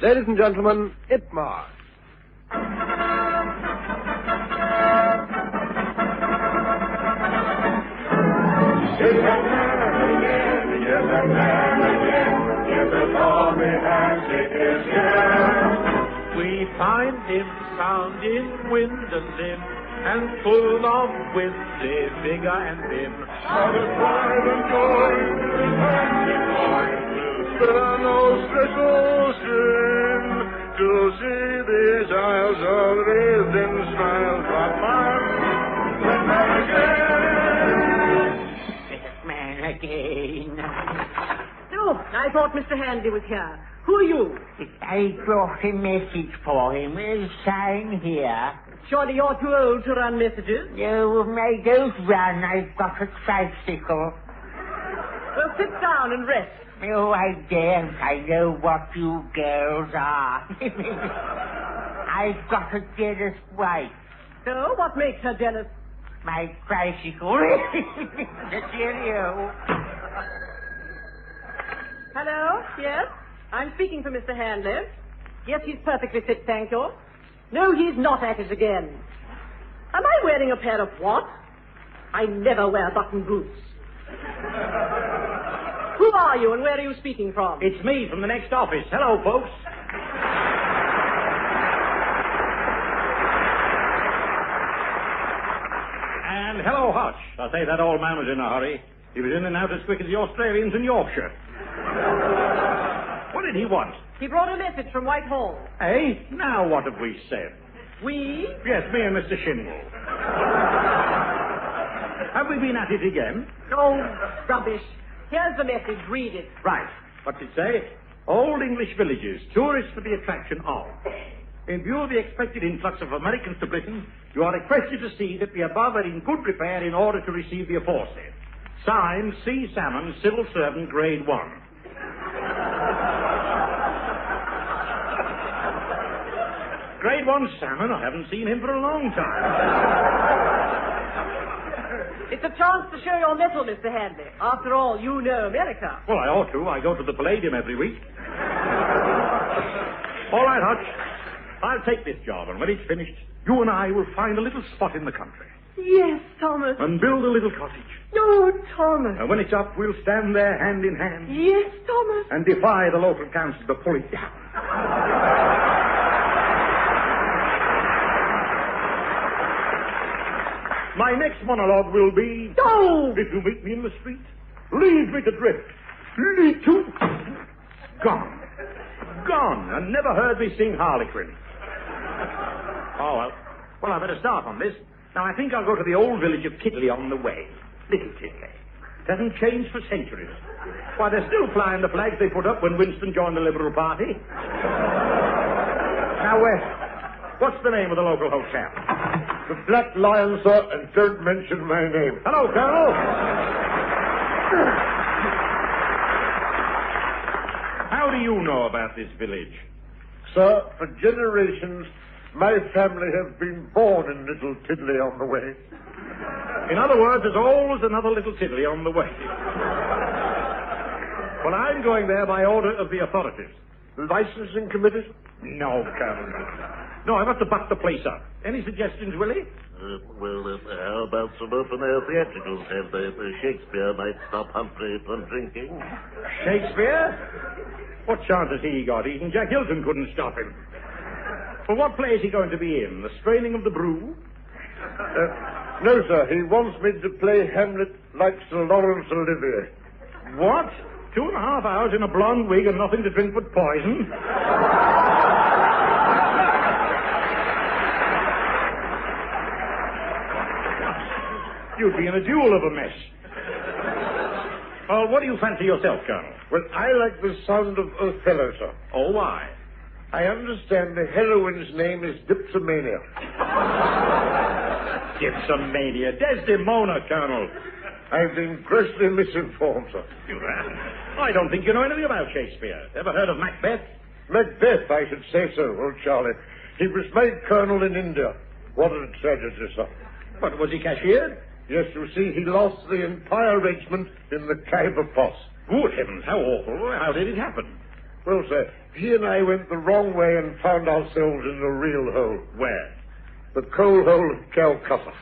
Ladies and gentlemen, Itmar. We find him sound in wind and limb, and full of windy vigor and vim. Out of pride and joy, and divine, spare no stress or strain, to see these isles all wreathed in smiles, what fun, when man again. Man again. Oh, I thought Mr. Handy was here. Who are you? I brought a message for him. Sign here. Surely you're too old to run messages. No, I don't run. I've got a tricycle. Well, sit down and rest. Oh, I daren't. I know what you girls are. I've got a jealous wife. So, what makes her jealous? My tricycle. The cheerio. Hello? Yes? I'm speaking for Mr. Hanley. Yes, he's perfectly fit, thank you. No, he's not at it again. Am I wearing a pair of what? I never wear button boots. Who are you and where are you speaking from? It's me from the next office. Hello, folks. And hello, Hutch. I say that old man was in a hurry. He was in and out as quick as the Australians in Yorkshire. What did he want? He brought a message from Whitehall. Eh? Now what have we said? We? Yes, me and Mr. Shinwell. Have we been at it again? Oh, rubbish. Here's the message. Read it. Right. What's it say? Old English villages, tourists for the attraction of. In view of the expected influx of Americans to Britain, you are requested to see that the above are in good repair in order to receive the aforesaid. Signed, C. Salmon, Civil Servant, Grade 1. Grade 1 Salmon, I haven't seen him for a long time. It's a chance to show your mettle, Mr. Hanley. After all, you know America. Well, I ought to. I go to the Palladium every week. All right, Hutch. I'll take this job, and when it's finished, you and I will find a little spot in the country. Yes, Thomas. And build a little cottage. No, Thomas. And when it's up, we'll stand there hand in hand. Yes, Thomas. And defy the local council to pull it down. My next monologue will be... No! If you meet me in the street, leave me to drift. Leave to... Gone. Gone. And never heard me sing Harlequin. Oh, well. Well, I better start on this. Now, I think I'll go to the old village of Tiddley on the way. Little Tiddley. It hasn't changed for centuries. Why, they're still flying the flags they put up when Winston joined the Liberal Party. Now, what's the name of the local hotel? The Black Lion, sir, and don't mention my name. Hello, Colonel. How do you know about this village? Sir, for generations, my family have been born in Little Tiddley on the way. In other words, there's always another Little Tiddley on the way. Well, I'm going there by order of the authorities. Licensing committee? No, Colonel. No, I've got to buck the place up. Any suggestions, Willie? How about some open-air theatricals? Have Shakespeare might stop Humphrey from drinking. Shakespeare? What chance has he got? Even Jack Hilton couldn't stop him. Well, what play is he going to be in? The Straining of the Brew? No, sir. He wants me to play Hamlet like Sir Laurence Olivier. What? 2.5 hours in a blonde wig and nothing to drink but poison? You'd be in a duel of a mess. Well, what do you fancy yourself, Colonel? Well, I like the sound of Othello, sir. Oh, why? I understand the heroine's name is Dipsomania. Dipsomania. Desdemona, Colonel. I've been grossly misinformed, sir. You have? I don't think you know anything about Shakespeare. Ever heard of Macbeth? Macbeth, I should say so, old Charlie. He was made colonel in India. What a tragedy, sir. But was he cashiered? Yes, you see, he lost the entire regiment in the Khyber Pass. Good heavens, how awful. How did it happen? Well, sir, he and I went the wrong way and found ourselves in the real hole. Where? The coal hole of Calcutta.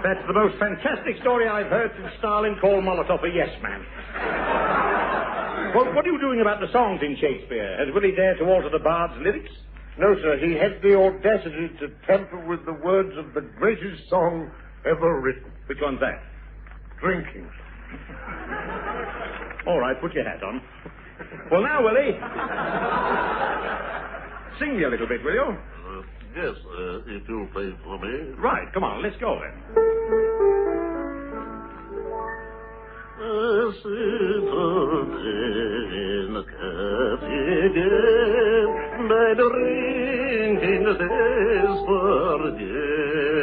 That's the most fantastic story I've heard since Stalin called Molotov a yes man. Well, what are you doing about the songs in Shakespeare? Has Willie dared to alter the bard's lyrics? No, sir, he had the audacity to tamper with the words of the greatest song ever written. Which one's that? Drinking. All right, put your hat on. Well, now, Willie, sing me a little bit, will you? Yes, if you'll play for me. Right, come on, let's go then. Settled in a cafe again, by the drinking days forgetting,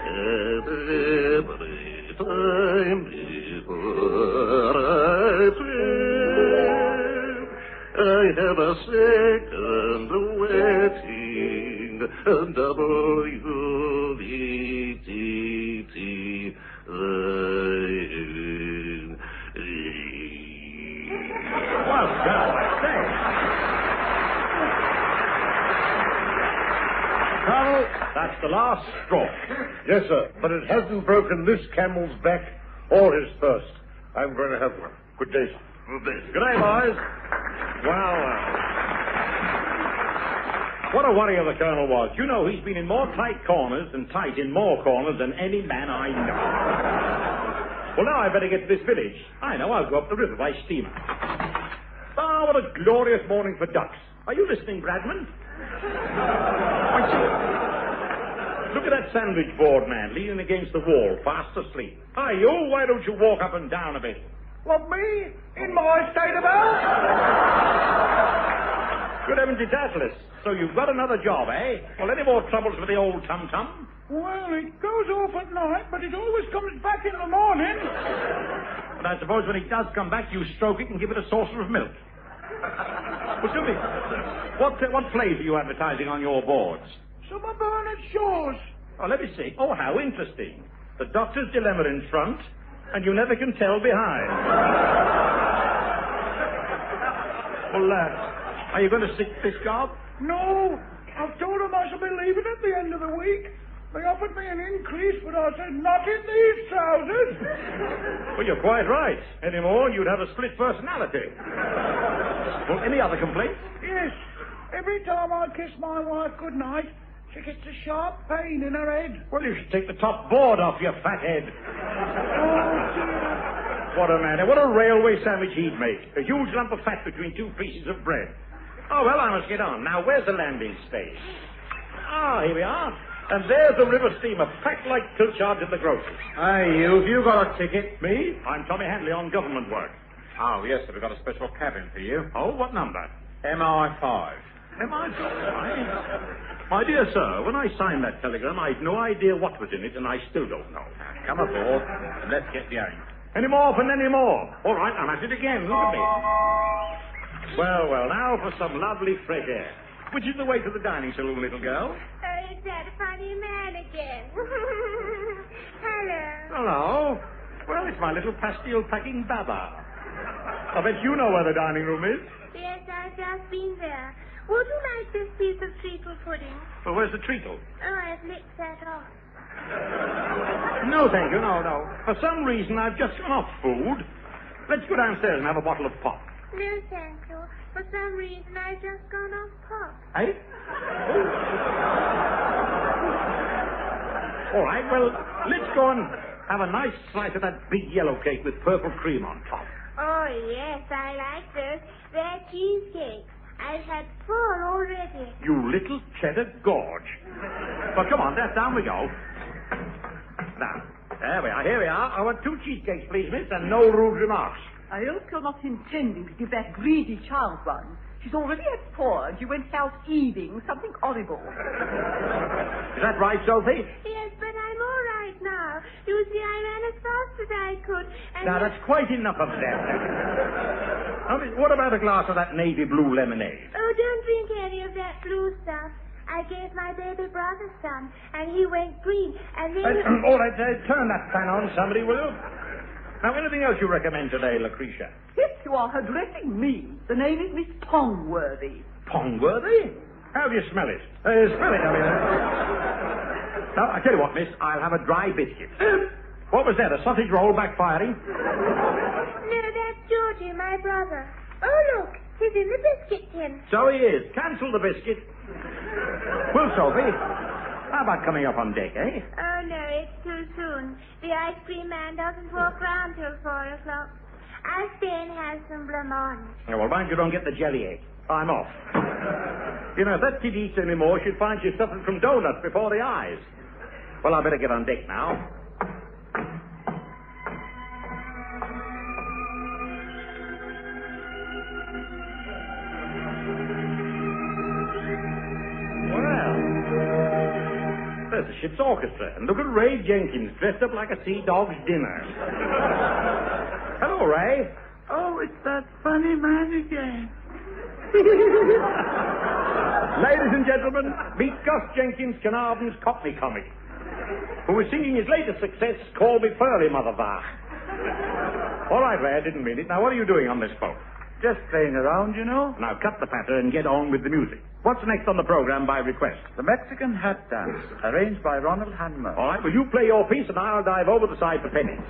and every time before I play, I have a second waiting, W-V-T-T. Well done, I say. Colonel, that's the last straw. Yes, sir, but it hasn't broken this camel's back or his thirst. I'm going to have one. Good day, sir. Good day. Good day, boys. Well, what a warrior the Colonel was. You know, he's been in more tight corners and tight in more corners than any man I know. Well, now I better get to this village. I know, I'll go up the river by steamer. Ah, what a glorious morning for ducks. Are you listening, Bradman? Why, see. Look at that sandwich board man leaning against the wall, fast asleep. Hi, you, why don't you walk up and down a bit? What, me? In my state of health? Good heavens, it's Atlas. So you've got another job, eh? Well, any more troubles with the old tum-tum? Well, it goes off at night, but it always comes back in the morning. But I suppose when it does come back, you stroke it and give it a saucer of milk. Well, tell me, what plays are you advertising on your boards? Some of Bernard Shaw's. Oh, let me see. Oh, how interesting. The doctor's dilemma in front, and you never can tell behind. Well, are you going to stick this job? No, I've told them I shall be leaving at the end of the week. They offered me an increase, but I said, not in these trousers. Well, you're quite right. Any more, you'd have a split personality. Well, any other complaints? Yes. Every time I kiss my wife goodnight, she gets a sharp pain in her head. Well, you should take the top board off your fat head. Oh, dear. What a man. What a railway sandwich he'd make. A huge lump of fat between two pieces of bread. Oh, well, I must get on. Now, where's the landing stage? Ah, here we are. And there's the river steamer, packed like pilchards in the groceries. Hey, have you got a ticket? Me? I'm Tommy Handley on government work. Oh, yes, sir. We've got a special cabin for you. Oh, what number? MI5. Am I right? My dear sir, when I signed that telegram, I'd no idea what was in it, and I still don't know. Come aboard and let's get going. Any more and any more. All right, I'm at it again. Look at me. Well, now for some lovely fresh air. Which is the way to the dining saloon, little girl? Oh, it's that funny man again. Hello. Hello. Well, it's my little pastille-packing Baba. I bet you know where the dining room is. Yes, I've just been there. Would you like this piece of treacle pudding? Well, where's the treacle? Oh, I've licked that off. No, thank you, no. For some reason, I've just gone off food. Let's go downstairs and have a bottle of pop. No, thank you. For some reason, I've just gone off pop. Eh? All right, well, let's go and have a nice slice of that big yellow cake with purple cream on top. Oh, yes, I like those. They're cheesecakes. I've had 4 already. You little cheddar gorge. Well, come on, down we go. Now, there we are, here we are. I want 2 cheesecakes, please, miss, and no rude remarks. I hope you're not intending to give that greedy child one. She's already had 4, and she went out eating something horrible. Is that right, Sophie? Yes, but I'm all right now. You see, I ran as fast as I could, and... Now, that's quite enough of that. What about a glass of that navy blue lemonade? Oh, don't drink any of that blue stuff. I gave my baby brother some, and he went green, and then... All right, turn that fan on, somebody, will you? Now, anything else you recommend today, Lucretia? Yes, you you are addressing me. The name is Miss Pongworthy. Pongworthy? How do you smell it? Smell it, I mean. Now, I tell you what, miss, I'll have a dry biscuit. What was that, a sausage roll backfiring? No, that's Georgie, my brother. Oh, look, he's in the biscuit tin. So he is. Cancel the biscuit. Well, Sophie, how about coming up on deck, eh? Oh, no, it's too soon. The ice cream man doesn't walk round till 4 o'clock. I'll stay and have some blancmange. Oh, well, mind you don't get the jelly egg. I'm off. You know, if that kid eats any more, she'll find she's suffering from donuts before the eyes. Well, I better get on deck now. There's the ship's orchestra, and look at Ray Jenkins dressed up like a sea dog's dinner. Hello, Ray. Oh, it's that funny man again. Ladies and gentlemen, meet Gus Jenkins, Carnarvon's Cockney comic, who is singing his latest success, Call Me Furry, Mother Var. All right, Ray, I didn't mean it. Now, what are you doing on this boat? Just playing around, you know. Now, cut the patter and get on with the music. What's next on the program by request? The Mexican Hat Dance, arranged by Ronald Hanmer. All right, well, you play your piece, and I'll dive over the side for pennies.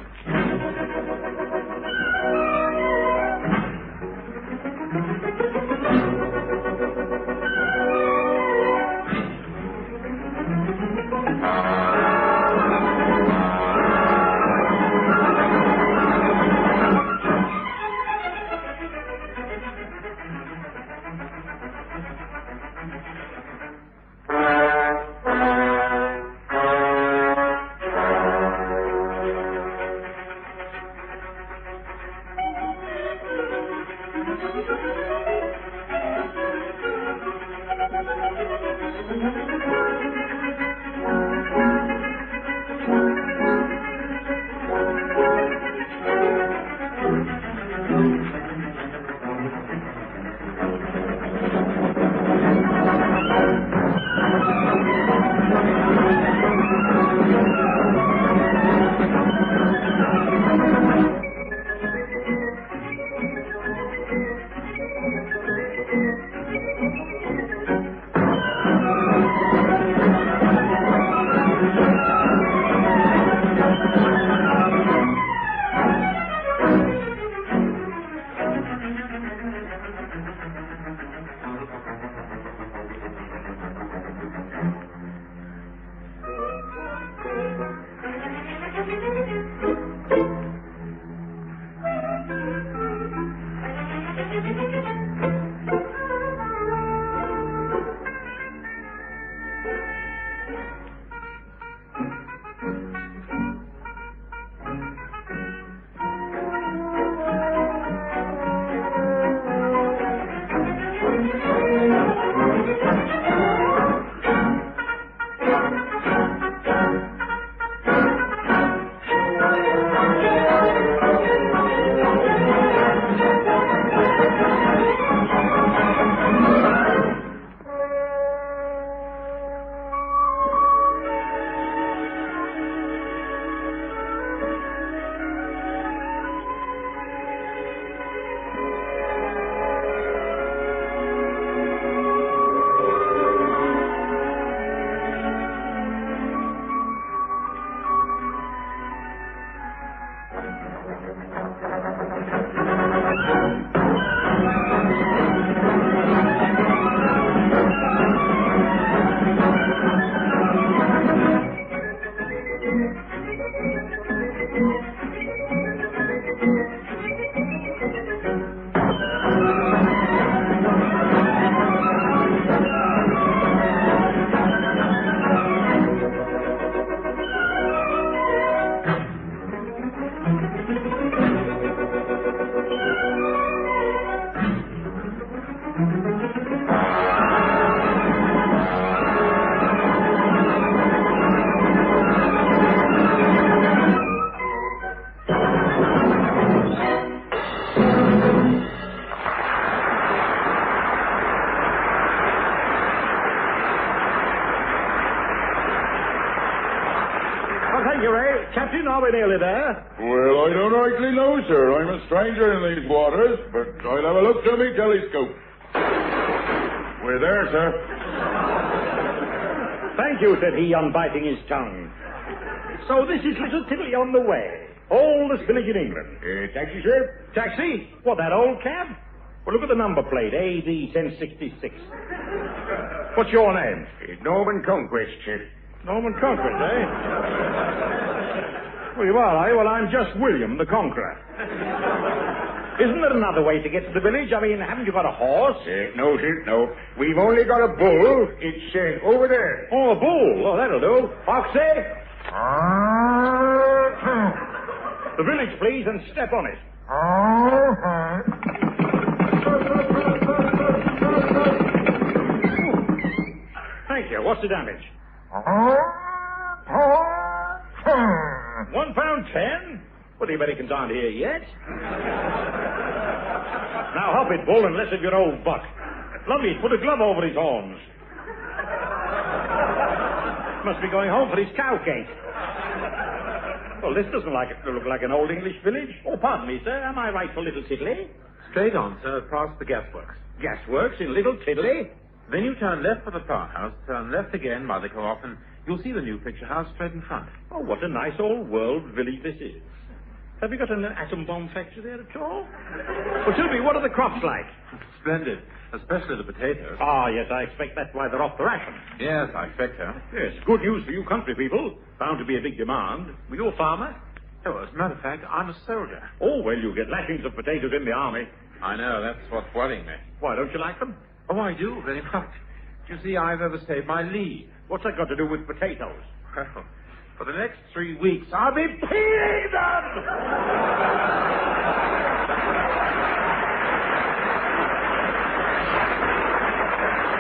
Are we nearly there? Well, I don't rightly know, sir. I'm a stranger in these waters, but I'll have a look through my telescope. We're there, sir. Thank you, said he, unbiting his tongue. So this is little Tiddly on the way. Oldest village in England. Taxi, sir? Taxi? What, that old cab? Well, look at the number plate, AD 1066. What's your name? Norman Conquest, sir. Norman Conquest, eh? Well, you are, eh? Well, I'm just William the Conqueror. Isn't there another way to get to the village? I mean, haven't you got a horse? No, sir, no. We've only got a bull. It's over there. Oh, a bull. Oh, that'll do. Foxy? The village, please, and step on it. Thank you. What's the damage? £1.10? Well, the Americans aren't here yet. Now hop it, bull, and less of your old buck. Lummy, put a glove over his horns. Must be going home for his cow cake. Well, this doesn't look like an old English village. Oh, pardon me, sir. Am I right for Little Tiddly? Straight on, sir, past the gasworks. Gasworks in Little Tiddly? Then you turn left for the power house, turn left again by the co-op, and you'll see the new picture house straight in front. Oh, what a nice old world village this is. Have you got an atom bomb factory there at all? Well, tell me, what are the crops like? Splendid, especially the potatoes. Ah, yes, I expect that's why they're off the ration. Yes, I expect so. Yes, good news for you country people. Bound to be a big demand. Were you a farmer? Oh, as a matter of fact, I'm a soldier. Oh, well, you get lashings of potatoes in the army. I know, that's what's worrying me. Why, don't you like them? Oh, I do, very much. You see, I've overstayed my leave. What's that got to do with potatoes? Well, for the next 3 weeks, I'll be peeling them!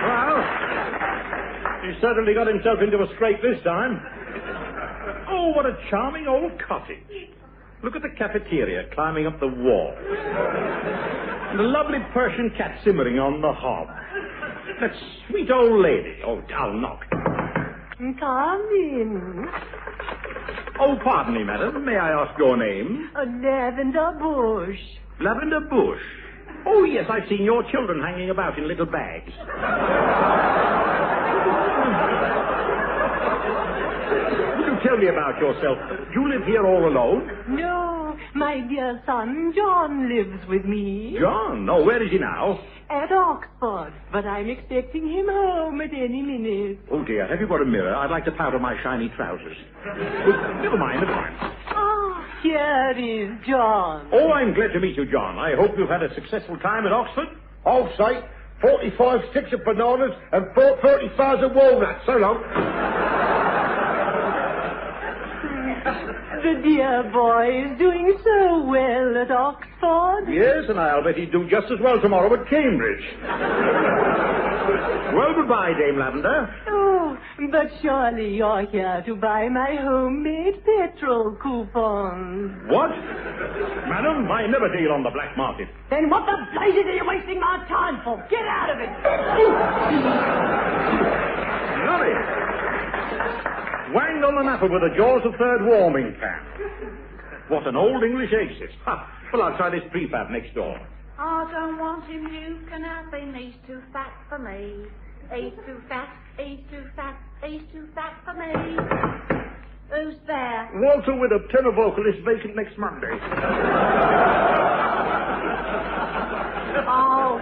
Well, he certainly got himself into a scrape this time. Oh, what a charming old cottage. Look at the cafeteria climbing up the wall. And the lovely Persian cat simmering on the hob. That sweet old lady. Oh, I'll knock. Come in. Oh, pardon me, madam. May I ask your name? A lavender bush. Lavender Bush. Oh, yes, I've seen your children hanging about in little bags. Will you tell me about yourself? Do you live here all alone? No, my dear son John lives with me. John? Oh, where is he now? At Oxford, but I'm expecting him home at any minute. Oh, dear, have you got a mirror? I'd like to powder my shiny trousers. Oh, never mind. Ah, here is John. Oh, I'm glad to meet you, John. I hope you've had a successful time at Oxford. I'll say 45 sticks of bananas and 35 of walnuts. So long. The dear boy is doing so well at Oxford. Yes, and I'll bet he'd do just as well tomorrow at Cambridge. Well, goodbye, Dame Lavender. Oh, but surely you're here to buy my homemade petrol coupons. What? Madam, I never deal on the black market. Then what the blazes are you wasting my time for? Get out of it! Nolly! Wanged on the napper with the jaws of third warming pan. What an old English exit. Ha! Well, I'll try this prefab next door. I don't want him, you can have him, he's too fat for me. He's too fat, he's too fat, he's too fat for me. Who's there? Walter with a tenor vocalist vacant next Monday. Oh,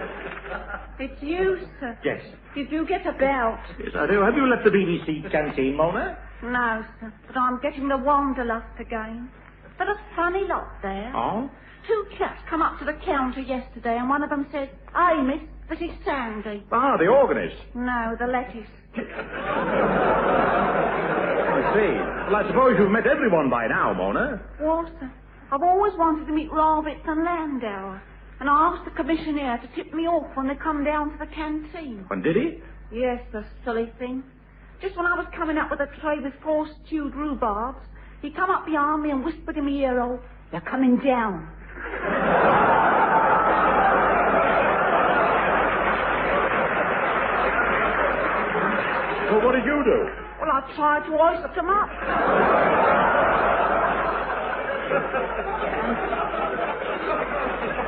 it's you, sir. Yes. Did you get a belt? Yes, I do. Have you left the BBC canteen, Mona? No, sir, but I'm getting the wanderlust again. But a funny lot there. Oh? 2 chaps come up to the counter yesterday, and one of them said, "Hey, miss, this is Sandy." Ah, the organist. No, the lettuce. I see. Well, I suppose you've met everyone by now, Mona. Well, sir, I've always wanted to meet Ravitz and Landauer, and I asked the commissioner to tip me off when they come down to the canteen. And did he? Yes, the silly thing. Just when I was coming up with a tray with 4 stewed rhubarbs, he come up behind me and whispered in my ear, "Oh, they're coming down." Well, what did you do? Well, I tried to hoist them up.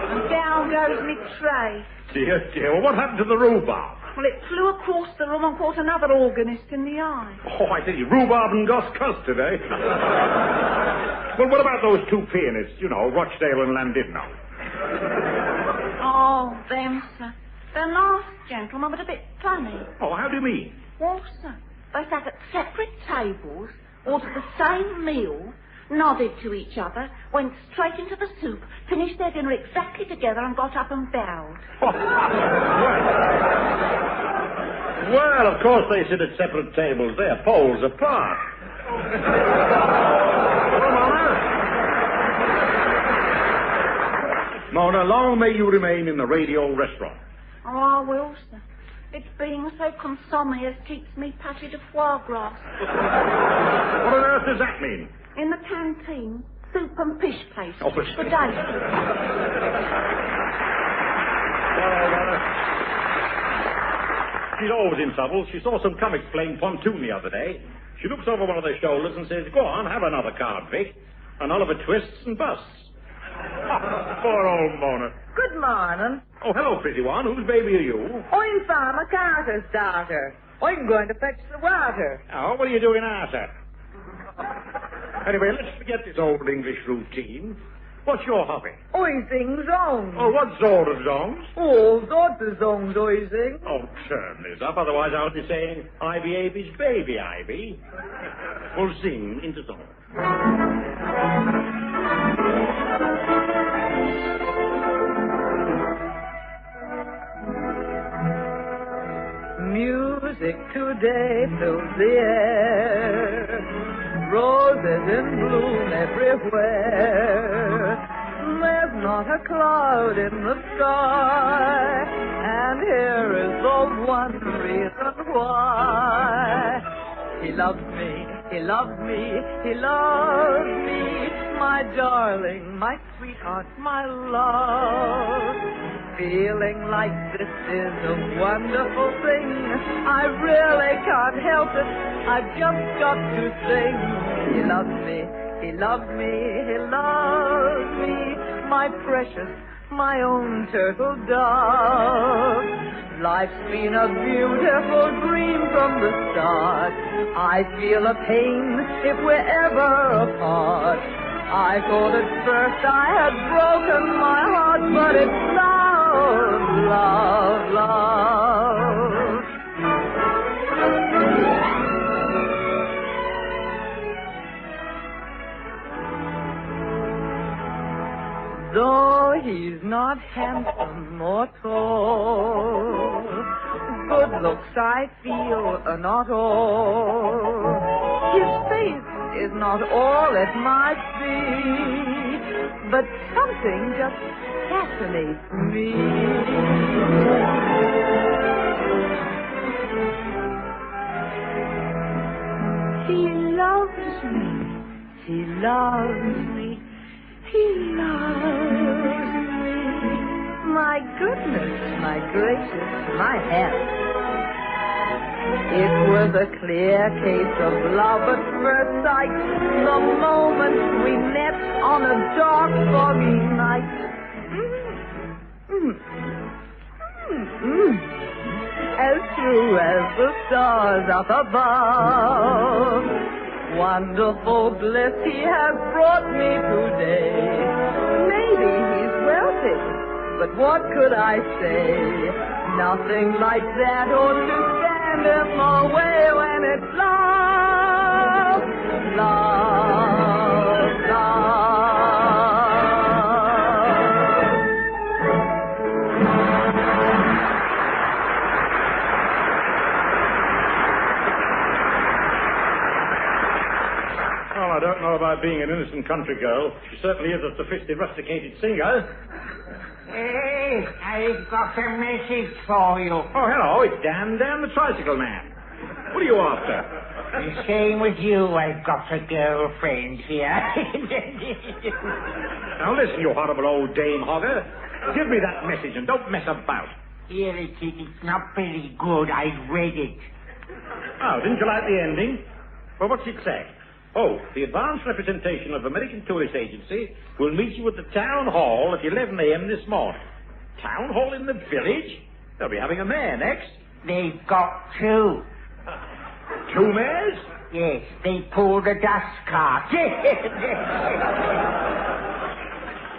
And down goes me tray. Dear, dear. Well, what happened to the rhubarb? Well, it flew across the room and caught another organist in the eye. Oh, I see. Rhubarb and Goss custard, eh? Well, what about those two pianists, Rochdale and Landibno? Oh, them, sir. They're nice gentlemen, but a bit funny. Oh, how do you mean? Well, sir, they sat at separate tables, ordered the same meal, nodded to each other, went straight into the soup, finished their dinner exactly together, and got up and bowed. Well, of course they sit at separate tables. They're poles apart. Mona, long may you remain in the radio restaurant. Oh, I will, sir. It's being so consommé as keeps me pâté de foie gras. What on earth does that mean? In the canteen, soup and fish paste. Oh, but... Good day. She's always in trouble. She saw some comics playing pontoon the other day. She looks over one of their shoulders and says, "Go on, have another card, Vic." And Oliver twists and busts. Poor old Mona. Good morning. Oh, hello, pretty one. Whose baby are you? I'm Farmer Carter's daughter. I'm going to fetch the water. Oh, what are you doing, Arthur? Anyway, let's forget this old English routine. What's your hobby? I sing songs. Oh, what sort of songs? All sorts of songs I sing. Oh, turn this up, otherwise I'll be saying, Ivy Aby's baby, Ivy. We'll sing into song. Music today fills the air. Roses in bloom everywhere. There's not a cloud in the sky. And here is the one reason why. He loves me, he loves me, he loves me. My darling, my sweetheart, my love. Feeling like this is a wonderful thing. I really can't help it. I've just got to sing. He loves me, he loves me, he loves me. My precious, my own turtle dove. Life's been a beautiful dream from the start. I feel a pain if we're ever apart. I thought at first I had broken my heart, but it's love, love, love. Though he's not handsome or tall, good looks I feel are not all. His face is not all it might be, but something just fascinates me. He loves me, he loves me, he loves me. My goodness, my gracious, my head. It was a clear case of love at first sight, the moment we met on a dark, foggy night. As true as the stars up above. Wonderful bliss he has brought me today. Maybe he's wealthy, but what could I say? Nothing like that ought to stand in my way when it's love, love, love. Well, I don't know about being an innocent country girl. She certainly is a sophisticated singer. Hey, I've got a message for you. Oh, hello, it's Dan the tricycle man. What are you after? The same with you. I've got a girlfriend here. Now listen, you horrible old Dame Hogger. Give me that message and don't mess about. Here it is. It's not very good. I read it. Oh, didn't you like the ending? Well, what's it say? Oh, the advance representation of American Tourist Agency will meet you at the town hall at 11 a.m. this morning. Town hall in the village? They'll be having a mayor next. They've got two. Two mayors? Yes, they pulled a dust cart.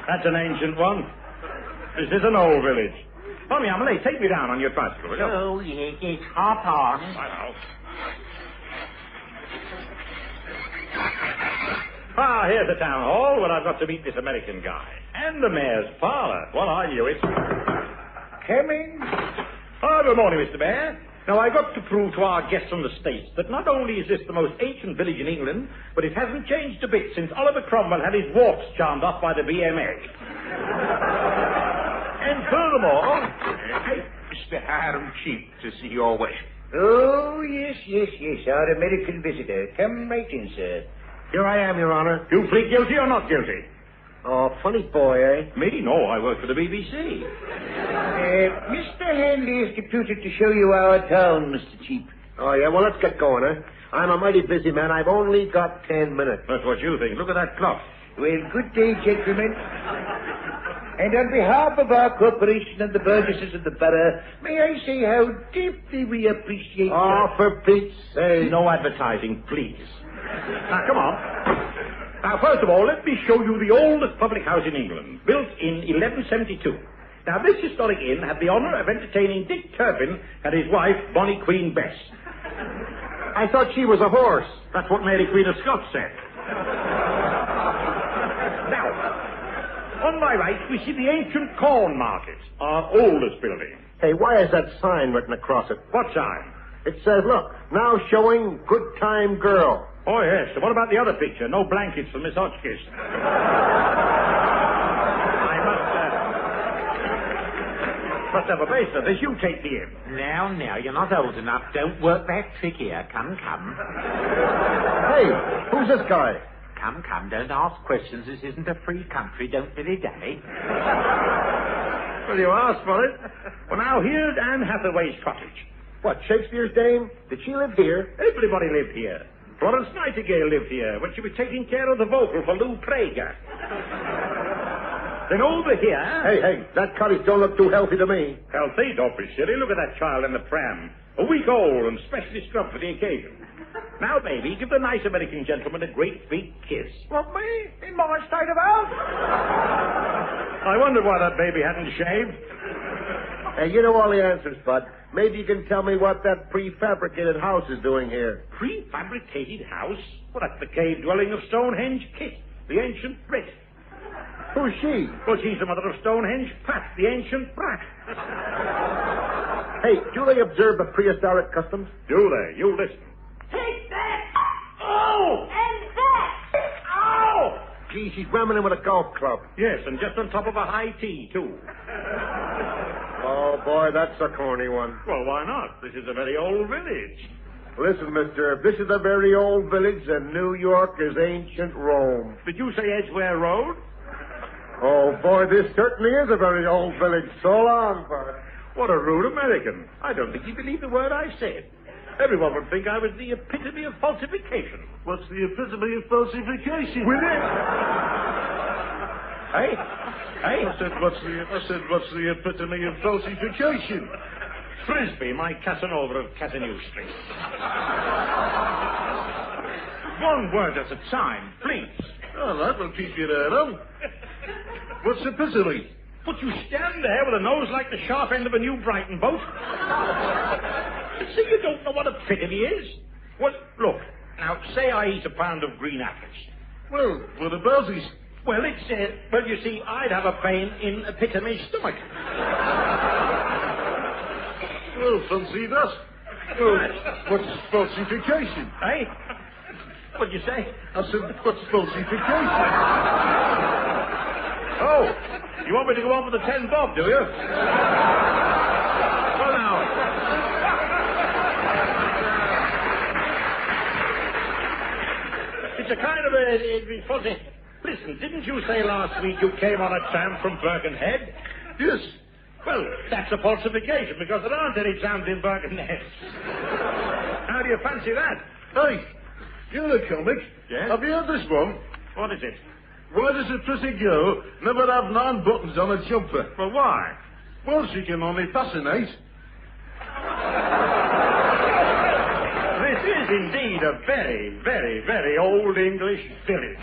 That's an ancient one. This is an old village. Tommy Amelie, take me down on your tricycle, will you? Oh, yes, it's hop on. I know. Ah, here's the town hall where I've got to meet this American guy. And the mayor's parlor. What are you? It's... Coming. Oh, good morning, Mr. Mayor. Now, I've got to prove to our guests on the States that not only is this the most ancient village in England, but it hasn't changed a bit since Oliver Cromwell had his walks charmed off by the BMA. And furthermore, Mr. Hiram Cheap to see your way. Oh, yes, our American visitor. Come right in, sir. Here I am, Your Honor. You plead guilty or not guilty? Oh, funny boy, eh? Me? No, I work for the BBC. Mr. Hanley is deputed to show you our town, Mr. Cheap. Oh, yeah? Well, let's get going, eh? I'm a mighty busy man. I've only got 10 minutes. That's what you think. Look at that clock. Well, good day, gentlemen. And on behalf of our corporation and the burgesses of the borough, may I say how deeply we appreciate... Oh, for Pete's sake. No advertising, please. Now, come on. Now, first of all, let me show you the oldest public house in England, built in 1172. Now, this historic inn had the honor of entertaining Dick Turpin and his wife, Bonnie Queen Bess. I thought she was a horse. That's what Mary Queen of Scots said. Now, on my right, we see the ancient corn market, our oldest building. Hey, why is that sign written across it? What sign? It says, look, now showing Good Time Girl. Oh, yes. So what about the other picture? No blankets for Miss Hotchkiss. I must have a place for this. You take me in. Now, you're not old enough. Don't work that trick here. Come. Hey, who's this guy? Come, don't ask questions. This isn't a free country. Don't dilly-dally. Well, you asked for it. Well, now, here's Anne Hathaway's cottage. What, Shakespeare's dame? Did she live here? Everybody lived here. Florence Nightingale lived here when she was taking care of the vocal for Lou Prager. Then over here... Hey, that cottage don't look too healthy to me. Healthy? Don't be silly. Look at that child in the pram. A week old and specially scrubbed for the occasion. Now, baby, give the nice American gentleman a great big kiss. What, me? In my state of health? I wondered why that baby hadn't shaved. Hey, you know all the answers, Bud. Maybe you can tell me what that prefabricated house is doing here. Prefabricated house? Well, that's the cave dwelling of Stonehenge Kit, the ancient Brit. Who's she? Well, she's the mother of Stonehenge Pat, the ancient brat. Hey, do they observe the prehistoric customs? Do they? You listen. Take that! Oh! And that! Ow! Gee, she's ramming him with a golf club. Yes, and just on top of a high tea, too. Oh, boy, that's a corny one. Well, why not? This is a very old village. Listen, mister, if this is a very old village, then New York is ancient Rome. Did you say Edgware Road? Oh, boy, this certainly is a very old village. So long, Bud. What a rude American. I don't think he believed a word I said. Everyone would think I was the epitome of falsification. What's the epitome of falsification? With it? Hey? I said, what's the epitome of falsification? Frisbee, my Casanova of Casanova Street. One word at a time, please. Oh, that will keep you there, huh? What's epitome? But you stand there with a nose like the sharp end of a New Brighton boat. See, you don't know what epitome is. Well, look, now, say I eat a pound of green apples. Well, what about these? Well, it's, well, you see, I'd have a pain in epitome stomach. Well, fancy that. Well, what's falsification? Eh? What'd you say? I said, what's falsification? Oh, you want me to go on for the 10 bob, do you? Well, now. It's a kind of fuzzy. Listen, didn't you say last week you came on a tram from Birkenhead? Yes. Well, that's a falsification because there aren't any trams in Birkenhead. How do you fancy that? Hey, You're a comic. Yes? Have you heard this one? What is it? Why does a pretty girl never have 9 buttons on a jumper? Well, why? Well, she can only fascinate. This is indeed a very, very, very old English village.